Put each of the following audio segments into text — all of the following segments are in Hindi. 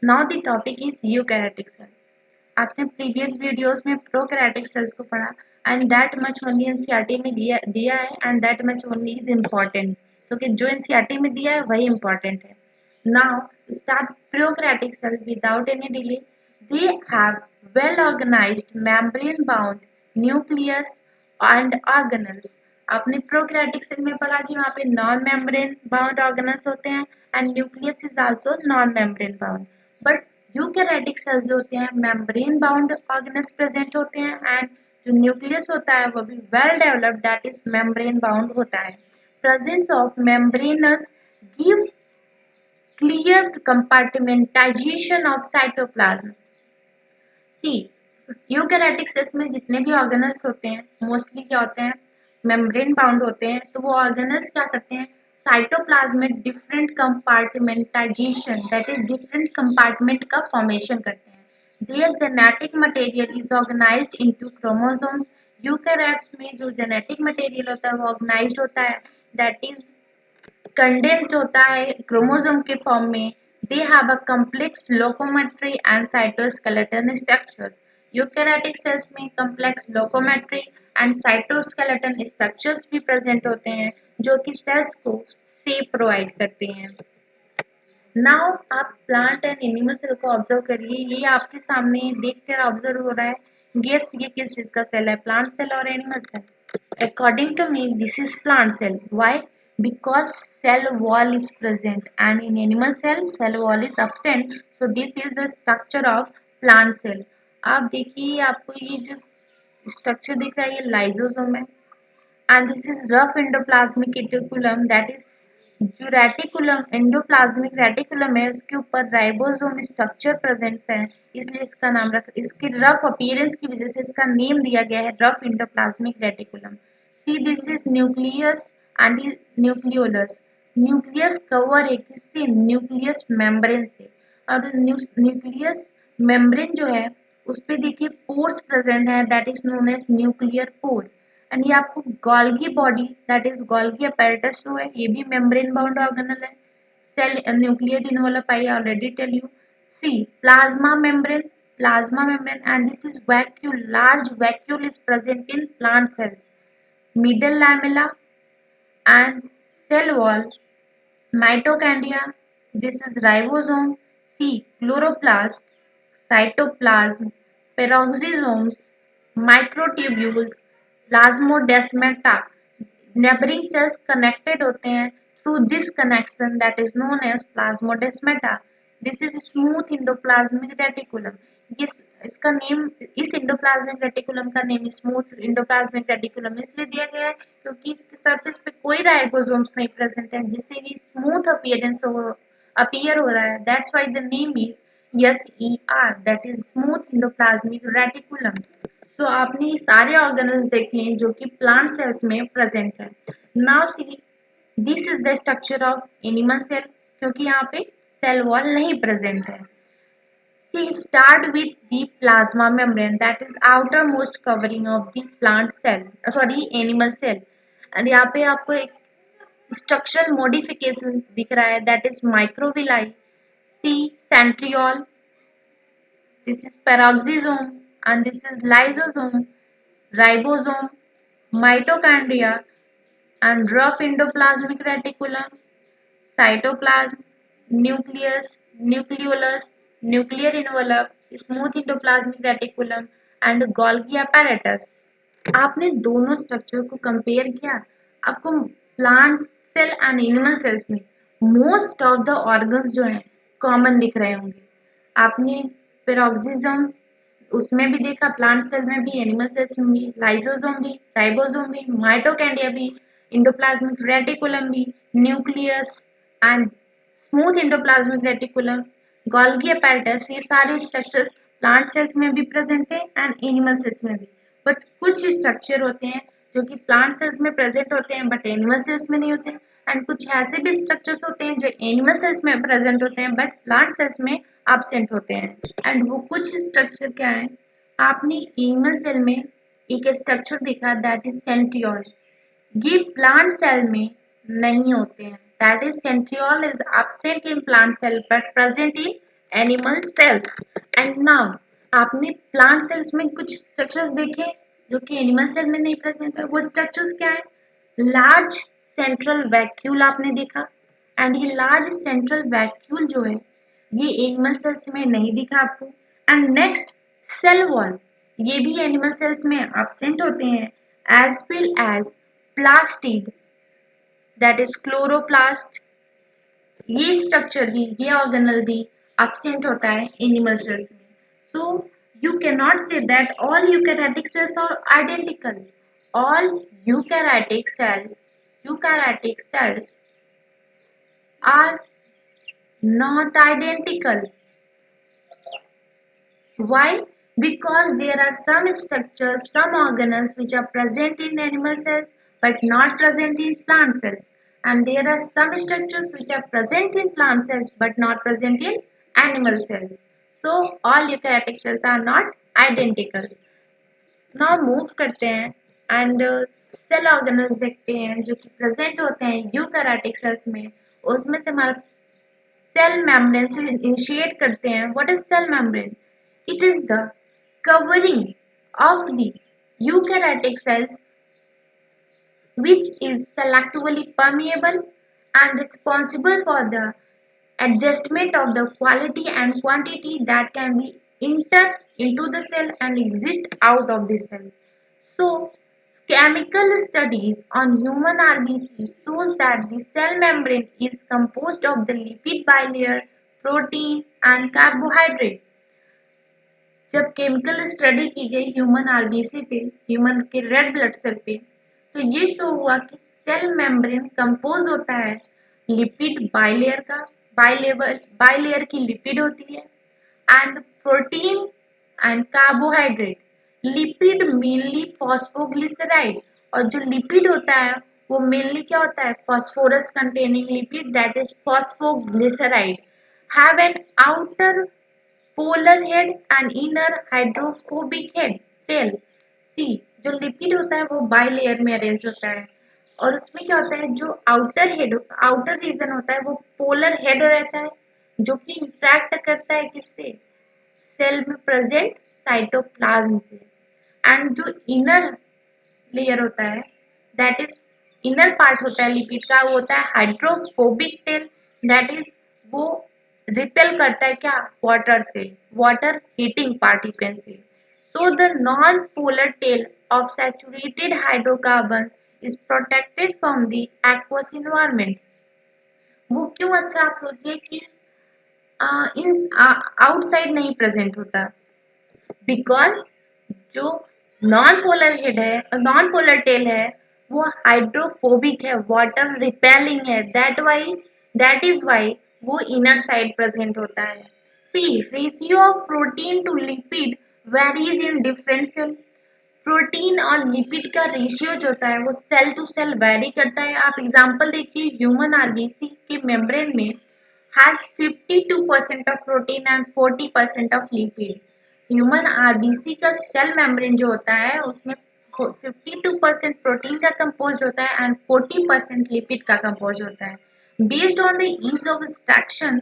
Now the topic is eukaryotic cell. आपने प्रीवियस वीडियोस में प्रोकैरियोटिक सेल्स को पढ़ा and that much only NCERT में दिया है and that much only is important, क्योंकि जो एनसीईआरटी में दिया है वही इम्पॉर्टेंट है। Now start prokaryotic cell without any delay. They have well organised membrane bound nucleus and organelles. आपने प्रोकैरियोटिक सेल में पढ़ा कि वहाँ पे नॉन मेम्ब्रेन बाउंड ऑर्गेनेल्स होते हैं and nucleus is also known membrane bound. But eukaryotic cells जो होते हैं मेम्ब्रेन बाउंड ऑर्गेनेल्स प्रेजेंट होते हैं एंड जो न्यूक्लियस होता है वो भी well developed that is membrane bound होता है। Presence of membranes give clear compartmentalisation of cytoplasm. See eukaryotic cells में जितने भी ऑर्गेनेल्स होते हैं मोस्टली क्या होते हैं, मेम्ब्रेन बाउंड होते हैं। तो वो ऑर्गेनेल्स क्या करते हैं, साइटोप्लाज्म में different compartmentalisation that is different compartment का फॉर्मेशन करते हैं। Their genetic material is organised into chromosomes. Eukaryotes में जो जेनेटिक मटेरियल होता है वो ऑर्गेनाइज्ड होता है दैट इज कंडेंस्ड होता है क्रोमोसोम के फॉर्म में। They have a complex locomotory and cytoskeleton structures. Eukaryotic cells में complex locomotory and cytoskeleton structures भी प्रेजेंट होते हैं जो कि सेल्स को शेप प्रोवाइड करते हैं। नाउ आप प्लांट एंड एनिमल सेल को ऑब्जर्व करिए, ये आपके सामने देख कर ऑब्जर्व हो रहा है। गेस ये किस चीज का सेल है, प्लांट सेल और animal cell? According to me, this is plant cell. Why? Because cell wall is present and in animal cell wall is absent. So this is the structure of plant cell. आप देखिए, आपको ये जो स्ट्रक्चर दिख रहा है ये लाइजोसोम है and this is rough endoplasmic reticulum that is जो रेटिकुलम एंडोप्लाज्मिक रेटिकुलम है उसके ऊपर राइबोसोम स्ट्रक्चर प्रेजेंट है, इसलिए इसका नाम रख इसके रफ अपीयरेंस की वजह से इसका नेम दिया गया है rough endoplasmic reticulum. C this is nucleus and nucleolus. Nucleus cover है किससे, न्यूक्लियस मेम्ब्रेन से। और न्यूक्लियस मेम्ब्रेन जो है उस पे देखिए पोर्स प्रेजेंट है that is known as nuclear pore. And ये आपको Golgi body that is Golgi apparatus जो है ये भी मेम्ब्रेन बाउंड ऑर्गेनल है। Cell nuclear involve I already tell you. See plasma membrane and this is vacuole, large vacuole is present in plant cells. Middle lamella and cell wall, mitochondria, this is ribosome. C chloroplast, cytoplasm, peroxisomes, microtubules, plasmodesmata। Neighbouring cells connected होते हैं through this connection that is known as plasmodesmata. This is smooth endoplasmic reticulum. ये इसका नेम, इस इंडोप्लाज्मिक रेटिकुलम का नेम स्मूथ इंडोप्लाज्मिक रेटिकुलम इसलिए दिया गया है क्योंकि इसके सरफेस पे कोई राइबोसोम्स नहीं प्रेजेंट है जिससे ये स्मूथ अपीयरेंस अपीयर हो रहा है। That's why the name is SER that is smooth endoplasmic reticulum. So आपने ये सारे ऑर्गेनल्स देख लिए जो कि प्लांट सेल्स में प्रेजेंट है। Now see this is the structure of animal cell, क्योंकि यहाँ पे सेल वॉल नहीं प्रेजेंट है। See start with the plasma membrane that is outermost covering of the plant cell, sorry animal cell. And यहाँ पे आपको एक स्ट्रक्चरल मॉडिफिकेशन दिख रहा है that is microvilli. See centriole, this is peroxisome and this is lysosome, ribosome, mitochondria and rough endoplasmic reticulum, cytoplasm, nucleus, nucleolus, nuclear envelope, smooth endoplasmic reticulum and Golgi apparatus। आपने दोनों स्ट्रक्चर को कंपेयर किया, आपको plant cell and animal cells में मोस्ट ऑफ द ऑर्गन्स जो हैं कॉमन दिख रहे होंगे। आपने पेरोक्सिज्म उसमें भी देखा, प्लांट सेल में भी, एनिमल सेल्स में भी, लाइसोसोम भी, राइबोसोम भी, माइटोकॉन्ड्रिया भी, इंडोप्लाज्मिक रेटिकुलम भी, nucleus and smooth endoplasmic reticulum, Golgi apparatus, ये सारे स्ट्रक्चर्स प्लांट सेल्स में भी प्रेजेंट है एंड एनिमल सेल्स में भी। बट कुछ स्ट्रक्चर होते हैं जो कि प्लांट सेल्स में प्रेजेंट होते हैं बट एनिमल सेल्स में नहीं होते हैं, एंड कुछ ऐसे भी स्ट्रक्चर्स होते हैं जो एनिमल सेल्स में प्रेजेंट होते हैं बट प्लांट सेल्स में एब्सेंट होते हैं। एंड वो कुछ स्ट्रक्चर क्या है, आपने एनिमल सेल में एक स्ट्रक्चर देखा दैट इज सेंट्रियोल, ये प्लांट सेल में नहीं होते हैं। That is centriole is absent in plant cell but present in animal cells. And now आपने प्लांट सेल्स में कुछ स्ट्रक्चर्स देखे जो कि एनिमल सेल में नहीं प्रेजेंट है। वो स्ट्रक्चर्स क्या है? लार्ज सेंट्रल वैक्यूल आपने देखा, एंड ये लार्ज सेंट्रल वैक्यूल जो है ये एनिमल सेल्स में नहीं दिखा आपको। एंड नेक्स्ट सेल वॉल, ये भी एनिमल सेल्स में एब्सेंट होते हैं, as well as plastid that is chloroplast. ये स्ट्रक्चर भी, ये ऑर्गेनल भी एब्सेंट होता है एनिमल सेल्स में। So you can not say that all eukaryotic cells are identical. All eukaryotic cells are not identical. Why? Because there are some structures, some organelles which are present in animal cells but not present in plant cells. And there are some structures which are present in plant cells but not present in animal cells. So all eukaryotic cells are not identical. Now move करते हैं and सेल ऑर्गेनल्स देखते हैं जो कि प्रेजेंट होते हैं यूकैरियोटिक सेल्स में। उसमें से हमारा सेल मेम्ब्रेन से इनिशिएट करते हैं। What is cell membrane? It is the covering of the eukaryotic cells which is selectively permeable and responsible for the adjustment of the quality and quantity that can be enter into the cell and exist out of the cell. So, chemical studies on human RBC shows that the cell membrane is composed of the lipid bilayer, protein and carbohydrate. जब केमिकल स्टडी की गई ह्यूमन आरबीसी पे, ह्यूमन के रेड ब्लड सेल पे, तो ये शो हुआ कि सेल मेम्ब्रेन कंपोज होता है लिपिड बाइलेयर का। बाइलेयर की लिपिड होती है and protein and carbohydrate. Lipid mainly phosphoglyceride, और जो लिपिड होता है वो मेनली क्या होता है? Phosphorus containing lipid that is phosphoglyceride. Have an outer polar head and inner hydrophobic head tail. See, जो लिपिड होता है वो बाई लेयर में अरेंज होता है, और उसमें क्या होता है, जो आउटर हेड, आउटर रीजन होता है वो पोलर हेड रहता है जो कि इंट्रैक्ट करता है किससे? सेल में प्रेजेंट साइटोप्लाज्म से। एंड जो इनर लेयर होता है दैट इज इनर पार्ट होता है लिपिड का, वो होता है हाइड्रोफोबिक टेल दैट इज वो रिपेल करता है क्या? वाटर से, water heating part you can say. So the non polar tail of saturated hydrocarbon is protected from the aqueous environment. वो क्यों? अच्छा आप सोचिए कि इन आउटसाइड नहीं प्रेजेंट होता, बिकॉज जो नॉन पोलर हेड है, नॉन पोलर टेल है, वो हाइड्रोफोबिक है, वाटर रिपेलिंग है, दैट इज वाई वो इनर साइड प्रेजेंट होता है। See, ratio of protein to lipid varies in different cell. Protein और लिपिड का रेशियो जो होता है वो सेल टू सेल वेरी करता है। आप एग्जांपल देखिए, ह्यूमन आरबीसी के मेम्ब्रेन में has 52% of protein and 40% of lipid. Human RBC का सेल मेम्ब्रेन जो होता है उसमें 52% प्रोटीन का कंपोज होता है एंड 40% लिपिड का कंपोज होता है। Based on the ease of extraction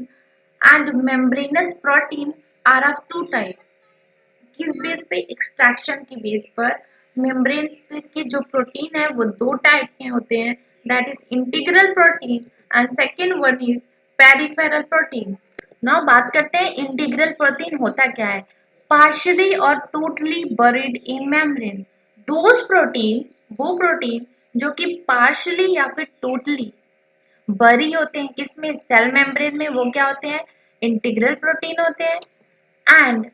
and membranous protein are of two type. किस बेस पे? एक्सट्रैक्शन की बेस पर। मेम्ब्रेन के जो प्रोटीन है वो दो टाइप के होते हैं, that is integral protein and second one is peripheral protein. Now बात करते हैं इंटीग्रल प्रोटीन होता क्या है। पार्शियली और totally buried in membrane. Those protein, वो प्रोटीन जो कि पार्शियली या फिर टोटली बरी होते हैं किसमें? सेल मेम्ब्रेन में, वो क्या होते हैं? इंटीग्रल प्रोटीन होते हैं। एंड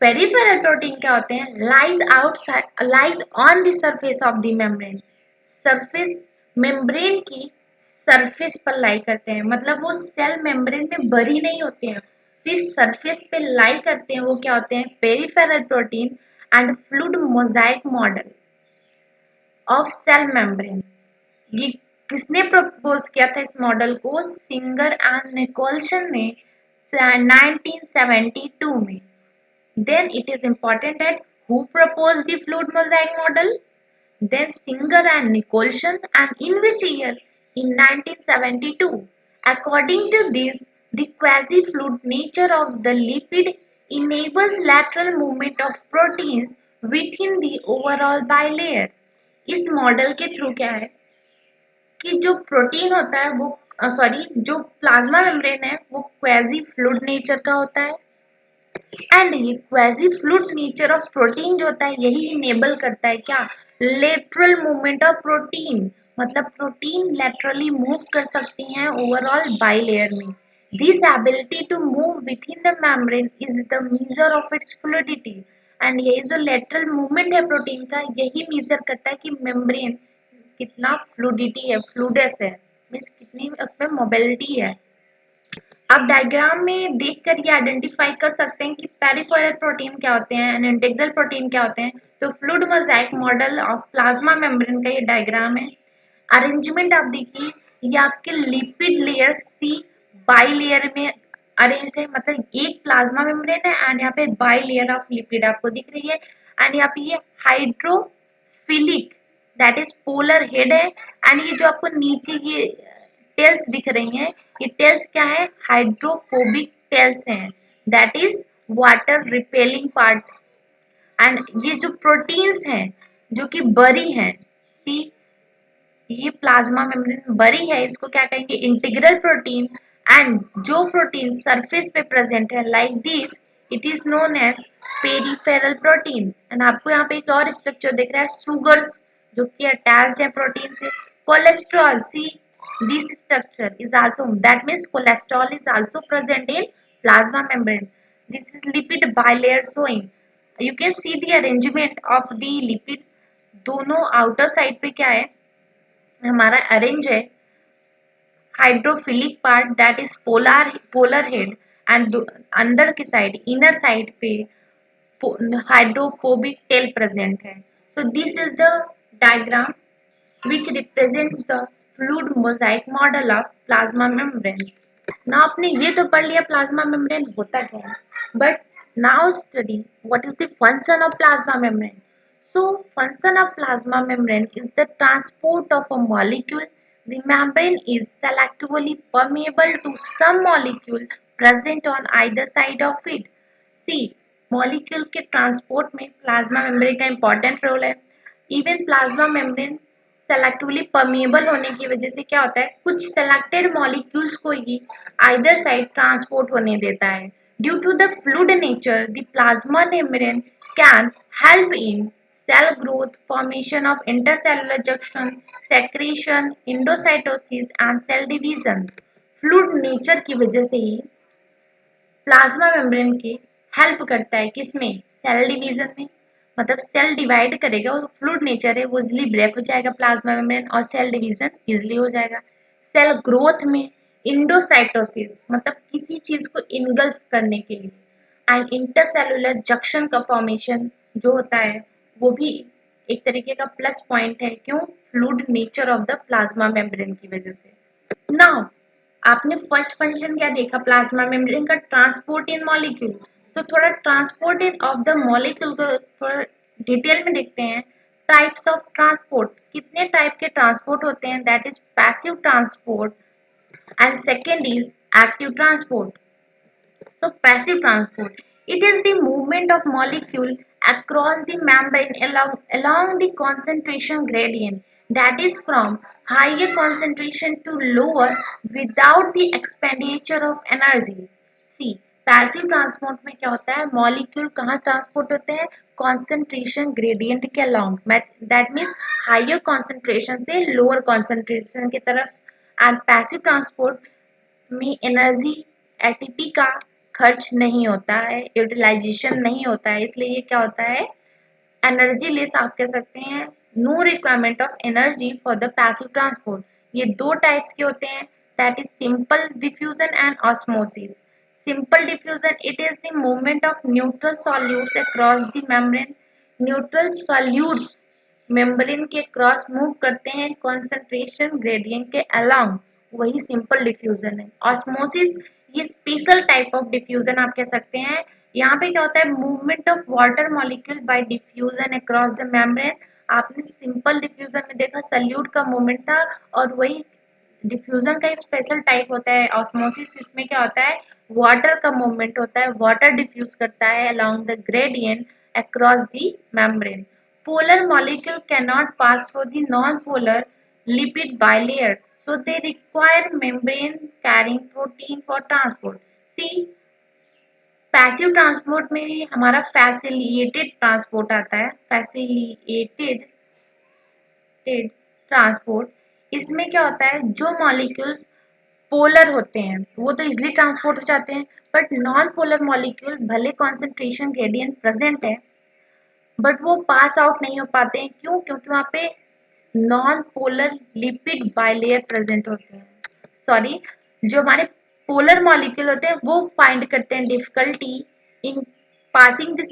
पेरिफेरल प्रोटीन क्या होते हैं? Lies on the surface of the membrane. Surface, membrane की सरफेस पर लाई करते हैं, मतलब वो सेल मेम्ब्रेन में बरी नहीं होते हैं, सिर्फ सरफेस पे लाई करते हैं। वो क्या होते हैं? Peripheral protein and fluid mosaic model of cell membrane. ये किसने प्रपोज किया था इस मॉडल को? सिंगर एंड निकोलसन ने 1972 में। Then it is important that who proposed the fluid mosaic model? Then Singer and Nicolson, and in which year? In 1972. According to this, The quasi-fluid nature of the lipid enables lateral movement of proteins within the overall bilayer. इस मॉडल के थ्रू क्या है कि जो प्रोटीन होता है वो सॉरी जो प्लाज्मा मेम्ब्रेन है वो क्वाजी फ्लूइड नेचर का होता है एंड ये quasi fluid nature of protein जो होता है यही इनेबल करता है क्या लेटरल मूवमेंट ऑफ प्रोटीन मतलब प्रोटीन लेटरली मूव कर सकती हैं ओवरऑल बाइलेयर में this ability to move within the membrane is the major of its fluidity and ये जो लेटरल मूवमेंट है प्रोटीन का यही मेजर करता है कि मेम्ब्रेन कितना फ्लूइडिटी है फ्लूइडस है मीन्स कितनी उसमें मोबिलिटी है आप डायग्राम में देखकर ये आइडेंटिफाई कर सकते हैं कि पेरिफेरल प्रोटीन क्या होते हैं एंड इंटीग्रल प्रोटीन क्या होते हैं तो fluid mosaic model of plasma membrane का ये डायग्राम है अरेंजमेंट आप देखिए ये आपके lipid layer see bilayer में अरेंज है मतलब एक प्लाज्मा मेम्ब्रेन है एंड यहाँ पे बाई लेयर ऑफ लिपिड आपको दिख रही है एंड यहाँ पे ये hydrophilic that is polar head है एंड ये जो आपको नीचे ये टेल्स दिख रही हैं ये टेल्स क्या है हाइड्रोफोबिक टेल्स हैं that is water repelling part and ये जो प्रोटीन्स हैं जो कि बरी हैं सी ये प्लाज्मा मेम्ब्रेन बरी है इसको क्या कहेंगे इंटीग्रल प्रोटीन एंड जो प्रोटीन सरफेस पे प्रेजेंट है like this it is known as peripheral protein and आपको यहाँ पे एक और स्ट्रक्चर दिख रहा है सुगर्स जो कि अटैच्ड है प्रोटीन से cholesterol see this structure is also that means cholesterol is also present in plasma membrane this is lipid bilayer showing you can see the arrangement of the lipid दोनों आउटर साइड पे क्या है हमारा अरेंज है hydrophilic part that is polar head and अंदर की साइड इनर साइड पे हाइड्रोफोबिक टेल प्रेजेंट है so this is the diagram which represents the fluid mosaic model of plasma membrane ना आपने ये तो पढ़ लिया प्लाज्मा मेम्ब्रेन होता क्या है but now study what is the function of plasma membrane so function of plasma membrane is the transport of a molecule the membrane is selectively permeable to some molecule present on either side of it see molecule के ट्रांसपोर्ट में प्लाज्मा मेम्ब्रेन का इंपॉर्टेंट रोल है even plasma membrane selectively permeable होने की वजह से क्या होता है कुछ सेलेक्टेड मॉलिक्यूल्स को ही आइदर साइड ट्रांसपोर्ट होने देता है due to the fluid nature the plasma membrane can help in cell growth, formation of intercellular junction, secretion, endocytosis and cell division. Fluid nature की वजह से ही प्लाज्मा मेम्ब्रेन के हेल्प करता है किसमें सेल डिवीजन में मतलब सेल डिवाइड करेगा वो फ्लूइड नेचर है वो इजिली ब्रेक हो जाएगा प्लाज्मा मेम्ब्रेन और सेल डिवीजन इजिली हो जाएगा सेल ग्रोथ में इंडोसाइटोसिस मतलब किसी चीज को इनगल्फ करने के लिए एंड इंटरसेलुलर जंक्शन का फॉर्मेशन जो होता है वो भी एक तरीके का प्लस पॉइंट है क्यों fluid nature of the plasma membrane की वजह से नाउ आपने फर्स्ट फंक्शन क्या देखा प्लाज्मा मेम्ब्रेन का ट्रांसपोर्ट इन मॉलिक्यूल तो थोड़ा transport in of the molecule को थोड़ा डिटेल में देखते हैं टाइप्स ऑफ ट्रांसपोर्ट कितने टाइप के ट्रांसपोर्ट होते हैं that is passive transport and second is active transport so passive transport it is the movement of molecule across the membrane along the concentration gradient that is from higher concentration to lower without the expenditure of energy see passive transport में क्या होता है मॉलिक्यूल कहाँ ट्रांसपोर्ट होते हैं कॉन्सेंट्रेशन ग्रेडियंट के along that means higher concentration से लोअर कॉन्सेंट्रेशन की तरफ एंड पैसिव ट्रांसपोर्ट में एनर्जी एटीपी का खर्च नहीं होता है यूटिलाइजेशन नहीं होता है इसलिए ये क्या होता है एनर्जी लेस आप कह सकते हैं no requirement of energy for the passive transport ये दो टाइप्स के होते हैं that is simple diffusion and osmosis simple diffusion it is the movement of neutral solutes across the membrane neutral solutes membrane के क्रॉस मूव करते हैं कॉन्सेंट्रेशन ग्रेडियंट के अलोंग वही सिंपल डिफ्यूजन है ऑस्मोसिस ये स्पेशल टाइप ऑफ डिफ्यूजन आप कह सकते हैं यहाँ पे क्या होता है movement of water molecule by diffusion across the membrane आपने सिंपल डिफ्यूजन में देखा सल्यूट का मूवमेंट था और वही डिफ्यूजन का एक स्पेशल टाइप होता है ऑस्मोसिस। इसमें क्या होता है, वाटर का मूवमेंट होता है, वाटर डिफ्यूज करता है along the gradient across the membrane. Polar molecule can not pass through the non polar lipid bilayer, so they require membrane carrying protein for transport. See, passive transport में भी हमारा फैसिलिटेटेड ट्रांसपोर्ट आता है, फैसिलिटेटेड ट्रांसपोर्ट। इसमें क्या होता है, जो मॉलिक्यूल्स पोलर होते हैं वो तो इजिली ट्रांसपोर्ट हो जाते हैं, बट नॉन पोलर मॉलिक्यूल भले कॉन्सेंट्रेशन ग्रेडियंट प्रेजेंट है बट वो पास आउट नहीं हो पाते हैं। क्यों? क्योंकि वहाँ पे non polar lipid bilayer present होते हैं। सॉरी, जो हमारे पोलर मॉलिक्यूल होते हैं वो फाइंड करते हैं difficulty in passing the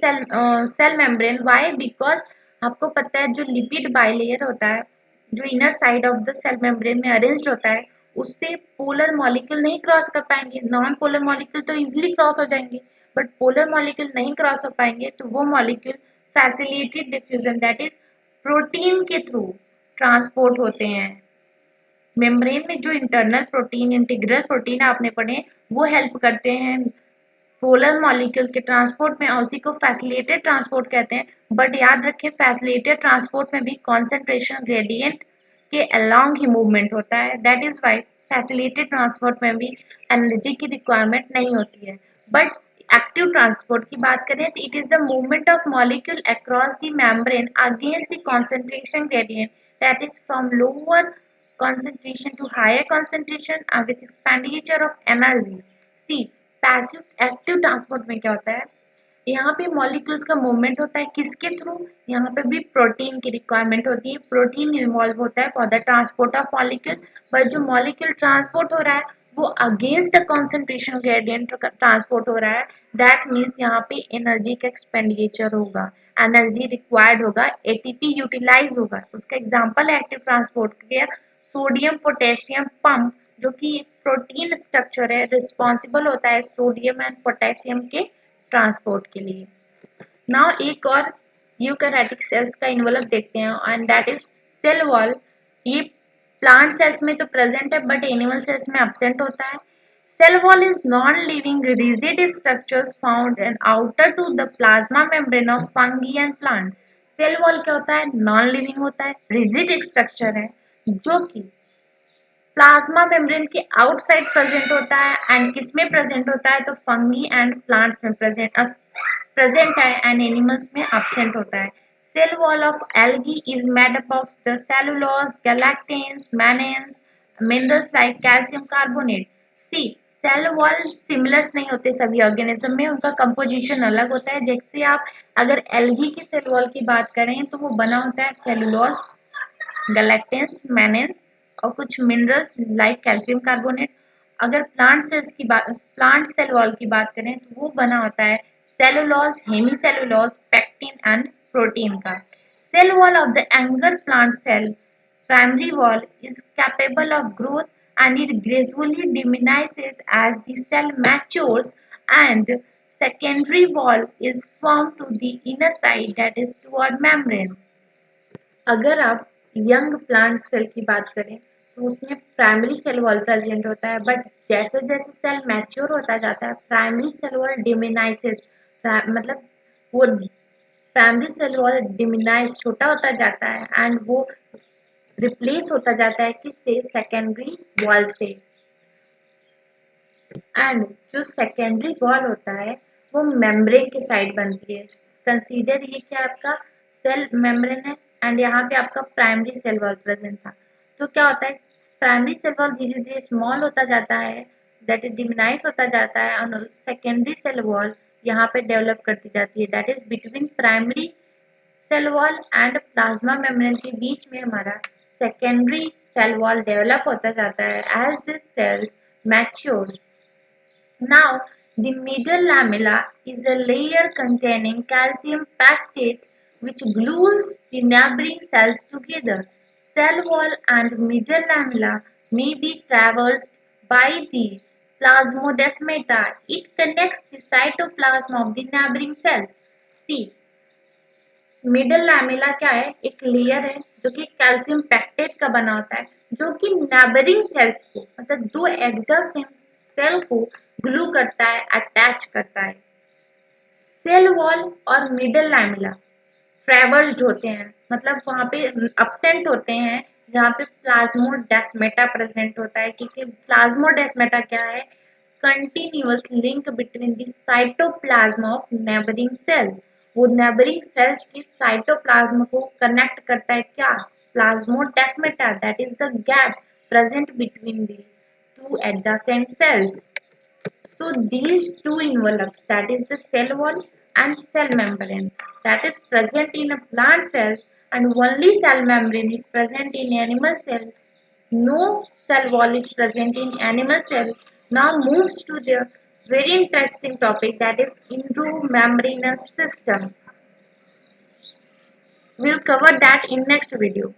cell membrane. Why? Because आपको पता है जो लिपिड बाइलेयर होता है, जो inner side of the cell membrane में अरेंज्ड होता है, उससे पोलर मॉलिक्यूल नहीं क्रॉस कर पाएंगे। नॉन पोलर मॉलिक्यूल तो इजिली क्रॉस हो जाएंगे, बट पोलर मॉलिक्यूल नहीं क्रॉस हो पाएंगे, तो वो molecule facilitated diffusion that is protein के थ्रू ट्रांसपोर्ट होते हैं। मेम्ब्रेन में जो इंटरनल प्रोटीन, इंटीग्रल प्रोटीन आपने पढ़े, वो हेल्प करते हैं पोलर मॉलिक्यूल के ट्रांसपोर्ट में, और उसी को फैसिलिटेटेड ट्रांसपोर्ट कहते हैं। बट याद रखें, फैसिलिटेटेड ट्रांसपोर्ट में भी कॉन्सेंट्रेशन ग्रेडियंट के अलोंग ही मूवमेंट होता है। That is why facilitated transport में भी एनर्जी की रिक्वायरमेंट नहीं होती है। बट एक्टिव ट्रांसपोर्ट की बात करें तो it is the movement of molecule across the membrane against the concentration gradient, that is from lower concentration to higher concentration and with expenditure of energy. See, passive active transport में क्या होता है, यहाँ पे मॉलिक्यूल्स का मूवमेंट होता है किसके थ्रू, यहाँ पे भी प्रोटीन की रिक्वायरमेंट होती है, प्रोटीन इन्वॉल्व होता है for the transport of molecule. But जो मॉलिक्यूल ट्रांसपोर्ट हो रहा है वो against the concentration gradient transport हो रहा है। दैट मीन्स यहाँ पे एनर्जी का एक्सपेंडिचर होगा, एनर्जी रिक्वायर्ड होगा, एटीपी यूटिलाइज होगा। उसका एग्जाम्पल है एक्टिव ट्रांसपोर्ट के सोडियम पोटेशियम पंप, जो कि प्रोटीन स्ट्रक्चर है, रिस्पॉन्सिबल होता है सोडियम एंड पोटेशियम के ट्रांसपोर्ट के लिए। नाउ एक और यूकैरियोटिक सेल्स का इन्वॉल्व देखते हैं and that is cell wall. ये प्लांट सेल्स में तो प्रेजेंट है बट एनिमल सेल्स में एब्सेंट होता है। Cell wall is non-living rigid structures found in outer to the plasma membrane of fungi and plant. Cell wall क्या होता है? Non-living होता है, rigid structure है जो कि प्लाज्मा मेम्ब्रेन के आउटसाइड प्रेजेंट होता है। एंड किस में प्रेजेंट होता है? तो फंगी एंड प्लांट्स में प्रेजेंट है एंड एनिमल्स में एब्सेंट होता है। Cell wall of algae is made up of the cellulose, galactans, mannans, minerals like calcium carbonate. See, cell wall similars नहीं होते सभी ऑर्गेनिज्म में, उनका कंपोजिशन अलग होता है। जैसे आप अगर एल्गी की सेल वॉल की बात करें तो वो बना होता है सेलुलोज, गैलेक्टेंस, मैनेंस और कुछ मिनरल्स लाइक कैल्शियम कार्बोनेट। अगर प्लांट सेल वॉल की बात करें तो वो बना होता है cellulose, hemicellulose, pectin and protein का। Cell wall of the younger plant cell primary wall is capable of growth and it gradually diminishes as the cell matures, and secondary wall is formed to the inner side, that is toward membrane. अगर आप यंग प्लांट सेल की बात करें तो उसमें प्राइमरी सेल वॉल प्रेजेंट होता है, बट जैसे जैसे सेल मैच्योर होता जाता है प्राइमरी सेल वॉल डिमिनाइसेस, मतलब वो प्राइमरी सेल वॉल डिमिनाइज छोटा होता जाता है एंड वो रिप्लेस होता जाता है किससे? सेकेंडरी वॉल से। एंड जो सेकेंडरी वॉल होता है वो मेम्ब्रेन के साइड बनती है। कंसीडर ये कि आपका सेल मेम्ब्रेन है एंड यहाँ पे आपका प्राइमरी सेल वॉल प्रेजेंट था, तो क्या होता है, प्राइमरी सेल वॉल धीरे धीरे स्मॉल होता जाता है, दैट इज डिमिनाइज होता जाता है, और सेकेंडरी सेल वॉल यहाँ पे डेवलप करती जाती है, that is between primary cell wall and plasma membrane के बीच में हमारा सेकेंडरी सेल वॉल डेवलप होता जाता है as this cells mature. Now, the middle lamella is a layer containing calcium pactate which glues the neighboring cells together. Cell wall and middle lamella may be traversed by the plasmodesmata. It connects the cytoplasm of the neighboring cells. See, middle lamella क्या है, एक लेयर है जो कि कैल्शियम पैक्टेट का बना होता है, जो कि नेबरिंग सेल्स को, मतलब दो एडजेसेंट सेल को ग्लू करता है, अटैच करता है। सेल वॉल और मिडल लैमेला ट्रैवर्स्ड होते हैं, मतलब वहाँ पे absent होते हैं जहाँ पे प्लाज्मोडेस्माटा प्रेजेंट होता है, क्योंकि प्लाज्मोडेस्माटा क्या है, continuous link between the cytoplasm of neighbouring cells. वो नेबरिंग सेल्स के साइटोप्लाज्म को कनेक्ट करता है क्या, plasmodesmata, that is the gap present between the two adjacent cells. So these two envelopes, that is the cell wall and cell membrane, that is present in a plant cells, and only cell membrane is present in animal cells. No cell wall is present in animal cells. Now moves to the very interesting topic, that is intramembranous system. We'll cover that in next video.